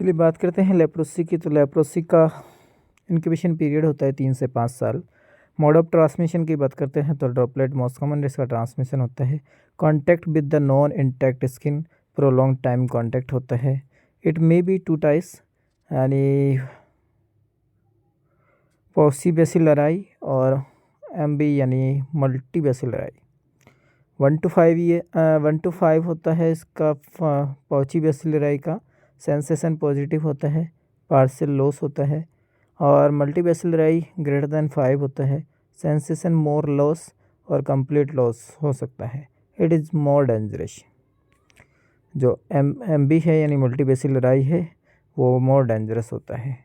चलिए बात करते हैं लेप्रोसी की। तो लेप्रोसी का इंक्यूबेशन पीरियड होता है 3 से 5 साल। मोड ऑफ ट्रांसमिशन की बात करते हैं तो ड्रॉपलेट मोस्ट कॉमन इसका ट्रांसमिशन होता है। Contact with the non intact skin, prolong time contact होता है। It may be two types, यानी पॉक्सीबैसिलराई और एमबी यानी मल्टीबैसिलराई। 1 to 5 होता है इसका पॉक्सीबैसिलराई का। सेंसेशन पॉजिटिव होता है, पार्शियल लॉस होता है। और मल्टीबैसिलराई >5 होता है, सेंसेशन मोर लॉस और कंप्लीट लॉस हो सकता है। It is more dangerous. जो एम बी है यानी मल्टीबैसिलराई है वो मोर डेंजरस होता है।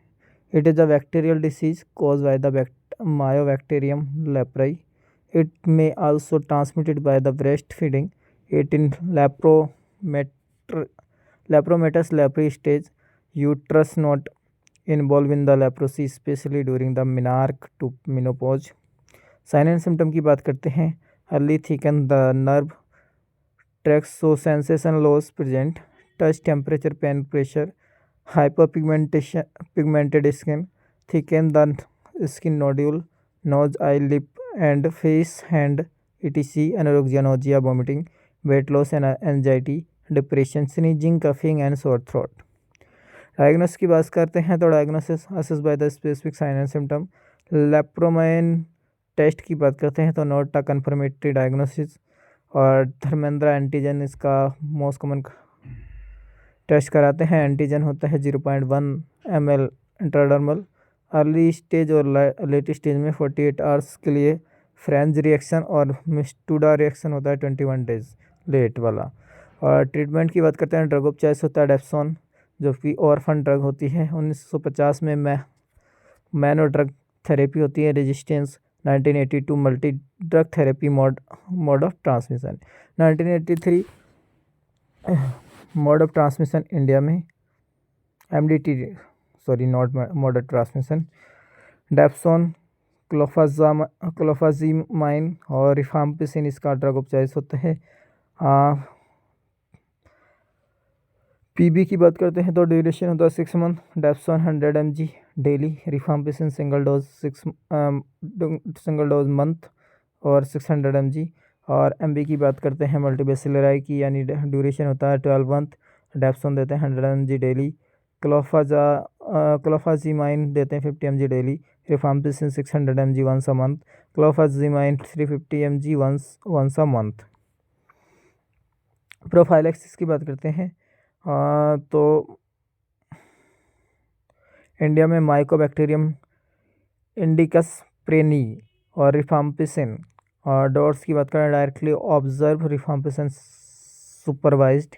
It is a bacterial disease cause by the Mycobacterium leprae. It may also transmitted by the breast feeding it in lepromatous leprae stage, uterus not involve in the leprosy specially during the menarche to menopause. Sign and symptom की बात करते हैं। Early thicken the nerve tracts so sensation loss present, touch temperature pain pressure, hyperpigmentation pigmented skin, thicken the skin nodule, nose eye lip and face hand etc, anorexia nausea vomiting, weight loss and anxiety, depression, sneezing, coughing and sore throat. Diagnosis की बात करते हैं तो diagnosis assess by the specific sign and symptom. Lepromin test की बात करते हैं तो नोट अ कन्फर्मेटरी डायग्नोसिस। और धर्मेंद्र एंटीजन इसका मोस्ट कॉमन टेस्ट कराते हैं। एंटीजन होता है 0.1 ml इंट्राडर्मल। अर्ली स्टेज और लेट स्टेज में 48 आवर्स के लिए फ्रेंच रिएक्शन और मिस्टूडा रिएक्शन होता है 21 डेज लेट वाला। और ट्रीटमेंट की बात करते हैं, ड्रग ऑफ चॉइस होता है डेप्सोन, जो कि ऑर्फन ड्रग होती है। 1950 में मैनो ड्रग थेरेपी होती है। Resistance 1982 multi drug therapy mode of transmission. 1983 mode of transmission India में MDT, sorry not mode of transmission, dapsone, clofazimine और रिफाम्पिसिन इसका ड्रग ऑफ चॉइस होता है। पीबी की बात करते हैं तो ड्यूरेशन होता है 6 month. Dapsone 100 mg daily, rifampicin single dose month और 600 mg। और एमबी की बात करते हैं मल्टीबैसिलराई की, यानी ड्यूरेशन होता है 12 मंथ। डेप्सोन देते हैं 100 mg डेली, क्लोफाजीमाइन देते हैं 50 mg daily, rifampicin 600 mg once a month, clofazimine 350 mg once a month. Prophylaxis की बात करते हैं तो इंडिया में माइकोबैक्टीरियम इंडिकस प्रेनी और रिफाम्पिसिन। और डॉट्स की बात करें, directly observe rifampicin supervised.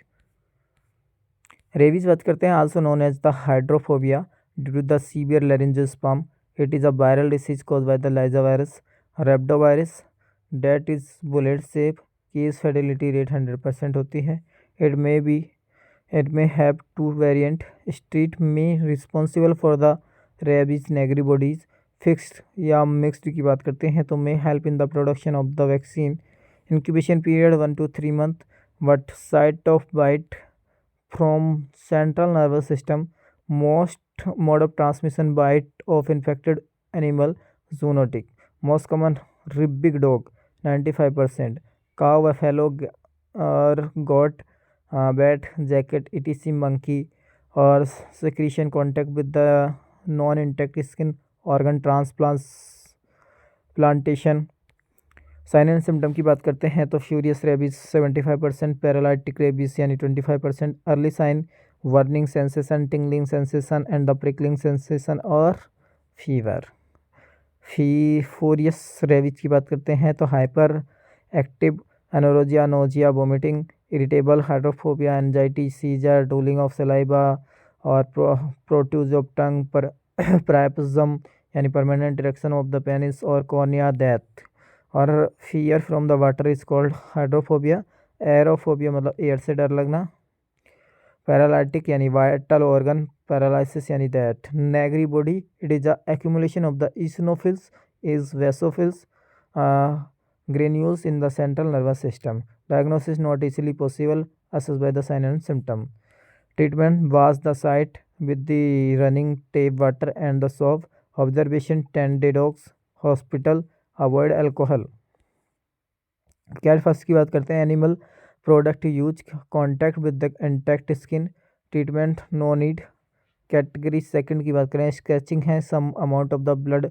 Rabies बात करते हैं, also known as the hydrophobia due to the severe laryngospasm. It is a viral disease cause by the lyssa virus rhabdovirus that is bullet shape. Case fertility rate 100% होती है। It may have 2 variant. Street में responsible for the rabies Negri bodies. Fixed या mixed की बात करते हैं तो may help in the production of the vaccine. Incubation period 1 to 3 month, but site of bite from central nervous system. Most mode of transmission bite of infected animal zoonotic. Most common rabid dog 95%, cow buffalo और goat, bat, jackal etc, monkey. और secretion contact with the non intact skin, organ transplantation. Sign and symptom की बात करते हैं तो furious rabies 75%, paralytic rabies यानी 25%। Early sign burning sensation, tingling sensation and the prickling sensation और fever. Furious rabies की बात करते हैं तो hyper active, anorexia, nausea, vomiting, irritable, hydrophobia, anxiety, seizure, drooling of saliva और प्रोट्यूज ऑफ टंग पर priapism यानी permanent erection of the penis और कॉर्निया डेथ। और fear from the water is called hydrophobia. Aerophobia मतलब air से डर लगना। Paralytic यानी वाइटल ऑर्गन पैरालिसिस यानी death. Negri body, it is a accumulation of the eosinophils is basophils granules in the central nervous system. Diagnosis not easily possible, assessed by the sign and symptom. Treatment: wash the site, with the running tap water and the soap. Observation 10 day dogs hospital avoid alcohol. Cat first की बात करते हैं animal product use contact with the intact skin treatment no need. Category second की बात करें scratching है some amount of the blood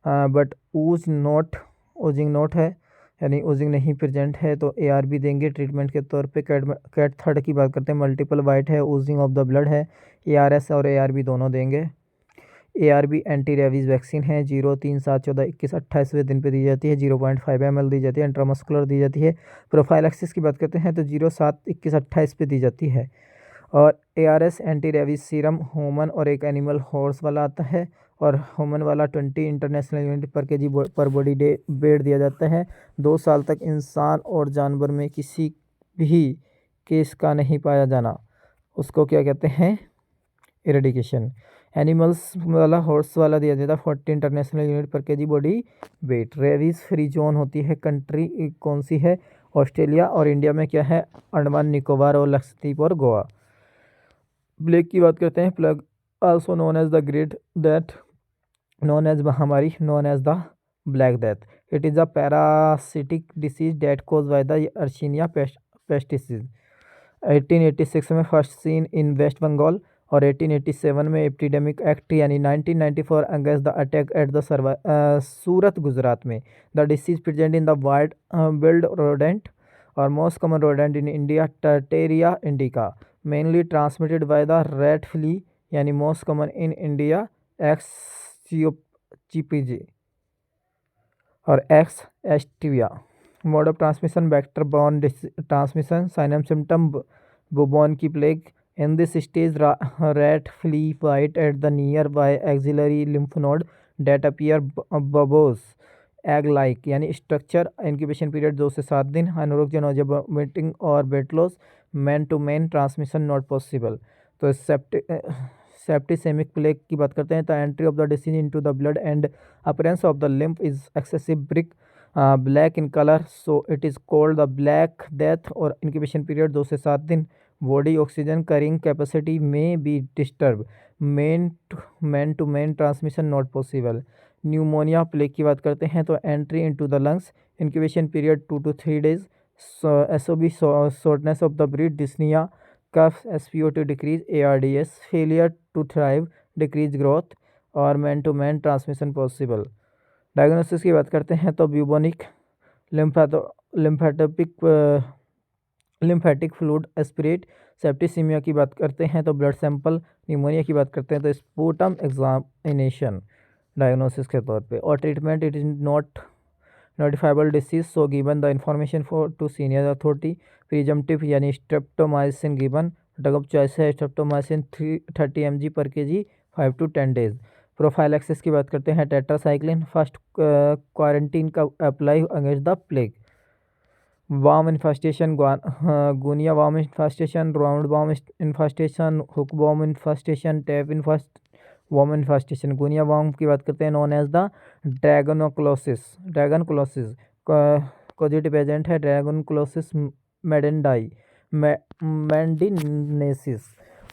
but oozing not है यानी ओजिंग नहीं प्रेजेंट है तो ARB देंगे ट्रीटमेंट के तौर पे। कैट थर्ड की बात करते हैं मल्टीपल वाइट है ओजिंग ऑफ द ब्लड है ARS और ARB दोनों देंगे। ARB एंटी रेबीज वैक्सीन है 0, 3, 7, 14, 21, 28वें दिन पे दी जाती है 0.5 ml दी जाती है इंट्रामस्कुलर दी जाती है। प्रोफाइलैक्सिस की बात करते हैं तो 0, 7, 21, 28 पे दी जाती है। और ARS anti rabies serum human और एक एनिमल हॉर्स वाला आता है और ह्यूमन वाला 20 इंटरनेशनल यूनिट पर केजी पर बॉडी डे वेट दिया जाता है। 2 साल तक इंसान और जानवर में किसी भी केस का नहीं पाया जाना उसको क्या कहते हैं इरेडिकेशन। एनिमल्स वाला हॉर्स वाला दिया जाता है 40 इंटरनेशनल यूनिट पर KG body weight. Rabies free zone होती है कंट्री कौन सी है ऑस्ट्रेलिया और इंडिया में क्या है अंडमान निकोबार और लक्षद्वीप और गोवा। प्लेग की बात करते हैं plague also known as the great death known as महामारी known as the black death. It is a parasitic disease that caused by the Yersinia pestis. 1886 में first seen in West Bengal और 1887 में एपिडेमिक एक्ट यानी 1994 against the attack at the Surat Gujarat में। The disease present in the wild build rodent और most common rodent in India Tatera indica mainly transmitted by the rat flea यानी most common in India X और X astia. Mode of transmission vector borne transmission sign symptom bubonic plague. In this stage, rat flee bite at the nearby axillary lymph node that appear bubbles egg-like यानी structure. Incubation period 2 से 7 दिन। अनुरोग जनोजा vomiting और weight loss man to man transmission not possible. तो septicemic plague की बात करते हैं तो entry of the disease into the blood and appearance of the lymph is excessive black in colour so it is called the black death. और incubation period 2 से 7 दिन। Body oxygen carrying capacity में बी disturb man to man transmission not possible. Pneumonia plague की बात करते हैं तो entry into the lungs incubation period 2 to 3 days। SOB shortness of the breath dyspnoea cough SpO2 decrease ARDS failure to thrive decrease growth और man to man transmission possible. Diagnosis की बात करते हैं तो bubonic lymphatic fluid aspirate. Septicaemia की बात करते हैं तो ब्लड सैंपल। न्यूमोनिया की बात करते हैं तो स्पूटम एग्जामिनेशन डायग्नोसिस के तौर पे। और treatment it is not notifiable disease so given the information for to senior authority. Presumptive यानी streptomycin given. Drug of choice है streptomycin 30 mg per KG 5 to 10 days। Prophylaxis की बात करते हैं टेट्रासाइक्लिन फर्स्ट क्वारंटीन का apply against the plague. Worm infestation guinea worm infestation round worm infestation hook worm infestation tape worm infestation. Guinea worm की बात करते हैं known as the dracunculiasis causative agent है ड्रैगन मैंडिनेसिस।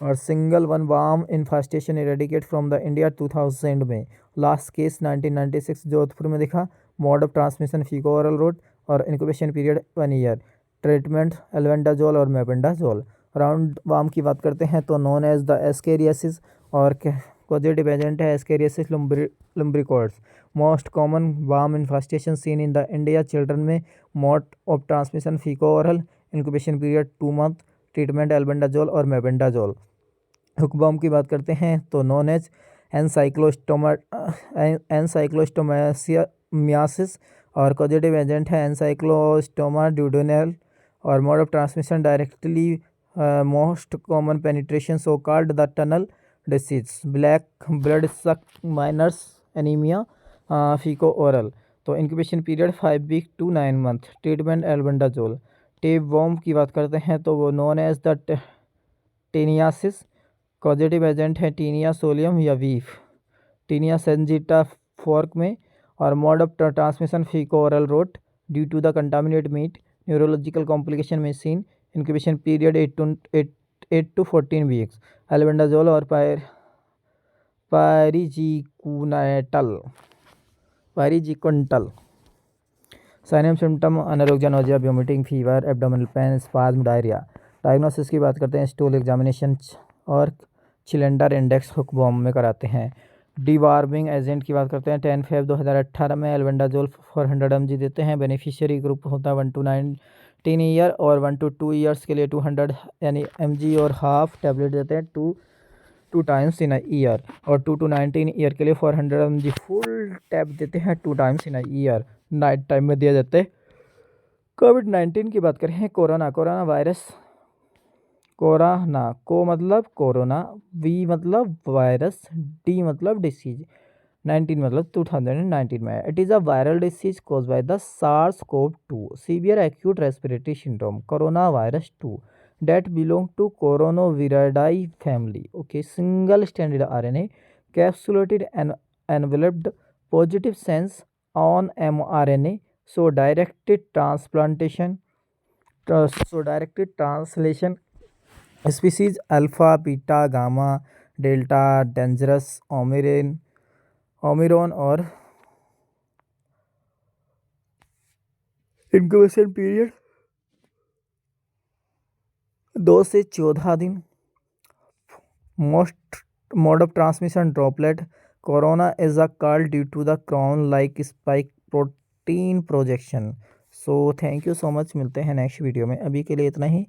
और single one worm infestation eradicate from the India 2000 में। Last case 1996 Jodhpur में दिखा। Mode of transmission faeco oral route और incubation period 1 year। Treatment albendazole और मेबेंडाजोल। राउंड वार्म की बात करते हैं तो नॉन एज द एस्केरियासिस और कॉजेटिव एजेंट है ascariasis lumbricoides. Most common worm infestation seen in the India children में। Mode of transmission faeco oral incubation period 2 month। Treatment albendazole और मेबेंडाजोल। हुकबॉम की बात करते हैं तो नॉन एज एनसाइक्लोस्टोमासिस और कॉजेटिव एजेंट है एनसाइक्लोस्टोमा ड्यूडेनल। और mode of transmission directly most common penetration so called the tunnel disease. Black blood suck miners anaemia faeco oral. तो incubation period 5 week to 9 month। Treatment albendazole. Tape worm की बात करते हैं तो वो known as the taeniasis. Causative agent है taenia solium या beef. Taenia saginata pork में। और mode of transmission faeco oral route due to the contaminate meat. Neurological complication में seen. Incubation period 8 to 14 weeks। Albendazole और praziquantel praziquantel. Sign and symptom अनारोग्य, nausea, vomiting, fever, abdominal pain, spasm, diarrhoea. Diagnosis की बात करते हैं, stool examination और cylinder index hookworm में कराते हैं। डिवार्मिंग एजेंट की बात करते हैं, 10 फेब 2018 में एल्बेंडाजोल 400 mg देते हैं। बेनिफिशियरी ग्रुप होता है 1 to 19 ईयर और 1 to 2 ईयर्स के लिए 200 यानी mg और हाफ टैबलेट देते हैं two times in a year, और 2 to 19 ईयर के लिए 400 mg फुल टैब देते हैं 2 times in a year, night time में दिया जाता है। कोविड-19 की बात करें, कोरोना वायरस, कोरोना को मतलब कोरोना, वी मतलब वायरस, डी मतलब डिसीज, 19 मतलब 2019 में। It is a viral disease caused by the SARS-CoV-2 severe acute respiratory syndrome corona virus 2 that belong to coronaviridae family. Okay, single stranded RNA capsulated and enveloped positive sense on mRNA, so directed translation species alpha, beta, gamma, delta, dangerous, omicron और incubation period 2 से 14 दिन। Mode of transmission droplet. Corona is a called due to the crown like spike protein projection. So thank you so much, मिलते हैं next video में, अभी के लिए इतना ही।